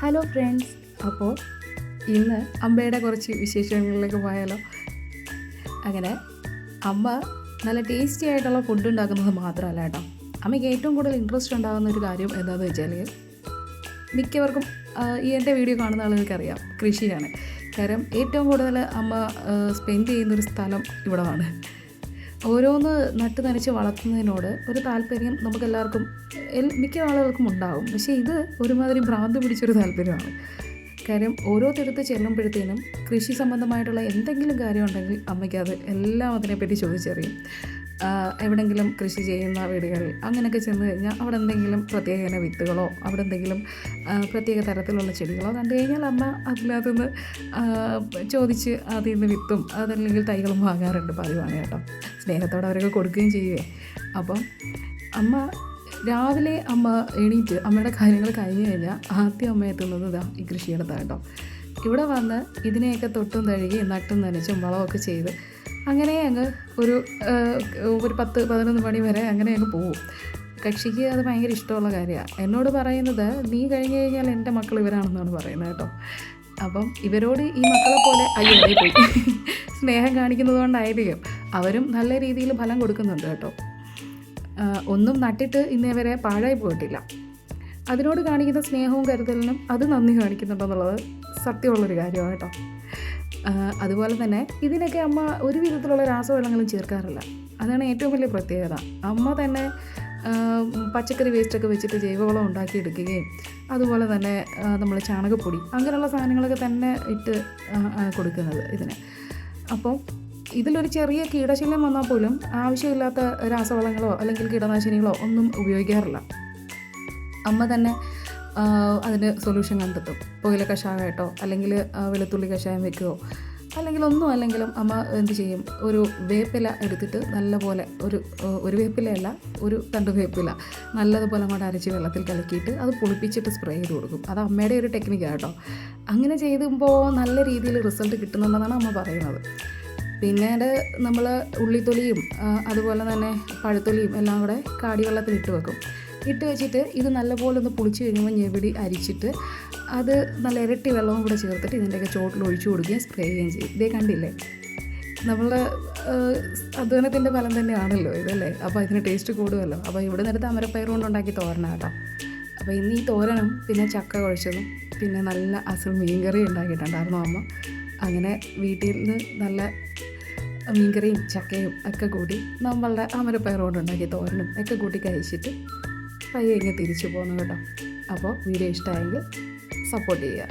Hello friends, അപ്പോൾ ഇന്ന് അമ്മയുടെ കുറച്ച് വിശേഷങ്ങളിലേക്ക് പോയാലോ. അങ്ങനെ അമ്മ നല്ല ടേസ്റ്റി ആയിട്ടുള്ള ഫുഡ് ഉണ്ടാക്കുന്നത് മാത്രമല്ല കേട്ടോ, അമ്മയ്ക്ക് ഏറ്റവും കൂടുതൽ ഇൻട്രസ്റ്റ് ഉണ്ടാകുന്ന ഒരു കാര്യം എന്താണെന്ന് വെച്ചാൽ, മിക്കവർക്കും ഈ എൻ്റെ വീഡിയോ കാണുന്ന ആളുകൾക്കറിയാം, കൃഷിയാണ്. കാരണം ഏറ്റവും കൂടുതൽ അമ്മ സ്പെൻഡ് ചെയ്യുന്നൊരു സ്ഥലം ഇവിടമാണ്. ഓരോന്ന് നട്ട് നനച്ച് വളർത്തുന്നതിനോട് ഒരു താല്പര്യം നമുക്കെല്ലാവർക്കും മിക്ക ആളുകൾക്കും ഉണ്ടാകും. പക്ഷേ ഇത് ഒരുമാതിരി ഭ്രാന്ത് പിടിച്ചൊരു താല്പര്യമാണ്. കാര്യം ഓരോ തിരുത്ത് ചെല്ലുമ്പോഴത്തേനും കൃഷി സംബന്ധമായിട്ടുള്ള എന്തെങ്കിലും കാര്യം ഉണ്ടെങ്കിൽ അമ്മയ്ക്കത് എല്ലാം അതിനെപ്പറ്റി ചോദിച്ചറിയും. എവിടെയെങ്കിലും കൃഷി ചെയ്യുന്ന വീടുകൾ അങ്ങനെയൊക്കെ ചെന്ന് കഴിഞ്ഞാൽ അവിടെ എന്തെങ്കിലും പ്രത്യേക വിത്തുകളോ അവിടെ എന്തെങ്കിലും പ്രത്യേക തരത്തിലുള്ള ചെടികളോ കണ്ടു കഴിഞ്ഞാൽ അമ്മ അതിനകത്തുനിന്ന് ചോദിച്ച് അതിൽ നിന്ന് വിത്തും അതല്ലെങ്കിൽ തൈകളും വാങ്ങാറുണ്ട്, പതിവാണ് കേട്ടോ. സ്നേഹത്തോടെ അവരൊക്കെ കൊടുക്കുകയും ചെയ്യുവേ. അപ്പം അമ്മ രാവിലെ അമ്മ എണീറ്റ് അമ്മയുടെ കാര്യങ്ങൾ കഴിഞ്ഞ് കഴിഞ്ഞാൽ ആദ്യം അമ്മ എത്തുന്നത് ഇതാ ഈ കൃഷിയിടത്താണ് കേട്ടോ. ഇവിടെ വന്ന് ഇതിനെയൊക്കെ തൊട്ടും തഴുകി നട്ടും നനച്ചും വളമൊക്കെ ചെയ്ത് അങ്ങനെ അങ്ങ് ഒരു 10-11 മണി വരെ അങ്ങനെ അങ്ങ് പോവും. കക്ഷിക്ക് അത് ഭയങ്കര ഇഷ്ടമുള്ള കാര്യമാണ്. എന്നോട് പറയുന്നത്, നീ കഴിഞ്ഞ് കഴിഞ്ഞാൽ എൻ്റെ മക്കൾ ഇവരാണെന്നാണ് പറയുന്നത് കേട്ടോ. അപ്പം ഇവരോട് ഈ മക്കളെ പോലെ അയ്യോടെ പോയി സ്നേഹം കാണിക്കുന്നത് കൊണ്ടായിരിക്കും അവരും നല്ല രീതിയിൽ ഫലം കൊടുക്കുന്നുണ്ട് കേട്ടോ. ഒന്നും നട്ടിട്ട് ഇന്നേ വരെ പാഴായി പോയിട്ടില്ല. അതിനോട് കാണിക്കുന്ന സ്നേഹവും കരുതലിനും അത് നന്ദി കാണിക്കുന്നുണ്ടെന്നുള്ളത് സത്യമുള്ളൊരു കാര്യമാണ് കേട്ടോ. അതുപോലെ തന്നെ ഇതിനൊക്കെ അമ്മ ഒരു വിധത്തിലുള്ള രാസവളങ്ങളും ചേർക്കാറില്ല. അതാണ് ഏറ്റവും വലിയ പ്രത്യേകത. അമ്മ തന്നെ പച്ചക്കറി വേസ്റ്റൊക്കെ വെച്ചിട്ട് ജൈവവളം ഉണ്ടാക്കിയെടുക്കുകയും അതുപോലെ തന്നെ നമ്മൾ ചാണകപ്പൊടി അങ്ങനെയുള്ള സാധനങ്ങളൊക്കെ തന്നെ ഇട്ട് കൊടുക്കുന്നത് ഇതിന്. അപ്പം ഇതിലൊരു ചെറിയ കീടശല്യം വന്നാൽ പോലും ആവശ്യമില്ലാത്ത രാസവളങ്ങളോ അല്ലെങ്കിൽ കീടനാശിനികളോ ഒന്നും ഉപയോഗിക്കാറില്ല. അമ്മ തന്നെ അതിന് സൊല്യൂഷൻ കണ്ടെത്തും. പുകയില കഷായമായിട്ടോ അല്ലെങ്കിൽ വെളുത്തുള്ളി കഷായം വെക്കുകയോ അല്ലെങ്കിലും അമ്മ എന്ത് ചെയ്യും, ഒരു വേപ്പില എടുത്തിട്ട് നല്ലപോലെ ഒരു വേപ്പിലയല്ല, ഒരു തണ്ട് വേപ്പില നല്ലതുപോലെ അങ്ങോട്ട് അരച്ച് വെള്ളത്തിൽ കലക്കിയിട്ട് അത് പുളിപ്പിച്ചിട്ട് സ്പ്രേ ചെയ്ത് കൊടുക്കും. അത് അമ്മയുടെ ഒരു ടെക്നിക്കാണ് കേട്ടോ. അങ്ങനെ ചെയ്യുമ്പോൾ നല്ല രീതിയിൽ റിസൾട്ട് കിട്ടുന്നുണ്ടെന്നാണ് അമ്മ പറയുന്നത്. പിന്നീട് നമ്മൾ ഉള്ളിത്തൊലിയും അതുപോലെ തന്നെ പഴത്തൊലിയും എല്ലാം കൂടെ കാടിവെള്ളത്തിൽ ഇട്ട് വെച്ചിട്ട് ഇത് നല്ലപോലെ ഒന്ന് പുളിച്ച് കഴിയുമ്പോൾ ഞെവിടി അരിച്ചിട്ട് അത് നല്ല ഇരട്ടി വെള്ളവും കൂടെ ചേർത്തിട്ട് ഇതിൻ്റെയൊക്കെ ചോട്ടിൽ ഒഴിച്ചു കൊടുക്കുകയും സ്പ്രേ ചെയ്യുകയും ചെയ്യും. ഇതേ കണ്ടില്ലേ, നമ്മളുടെ അധ്വാനത്തിൻ്റെ ഫലം തന്നെയാണല്ലോ ഇതല്ലേ. അപ്പോൾ ഇതിന് ടേസ്റ്റ് കൂടുമല്ലോ. അപ്പോൾ ഇവിടെ നിന്നെടുത്ത് അമരപ്പയർ കൊണ്ടുണ്ടാക്കി തോരനാണ് കേട്ടോ. അപ്പോൾ ഇന്ന് ഈ തോരനും പിന്നെ ചക്ക കുഴച്ചതും പിന്നെ നല്ല അസൽ മീൻകറി ഉണ്ടാക്കിയിട്ടുണ്ടായിരുന്നു അമ്മ. അങ്ങനെ വീട്ടിൽ നിന്ന് നല്ല മീൻകറിയും ചക്കയും ഒക്കെ കൂടി നമ്മളുടെ അമരപ്പയർ കൊണ്ടുണ്ടാക്കിയ തോരനും ഒക്കെ കൂട്ടി കഴിച്ചിട്ട് പയ്യെ ഇങ്ങനെ തിരിച്ചു പോകുന്നു കേട്ടോ. അപ്പോൾ വീഡിയോ ഇഷ്ടമായെങ്കിൽ സപ്പോർട്ട് ചെയ്യുക.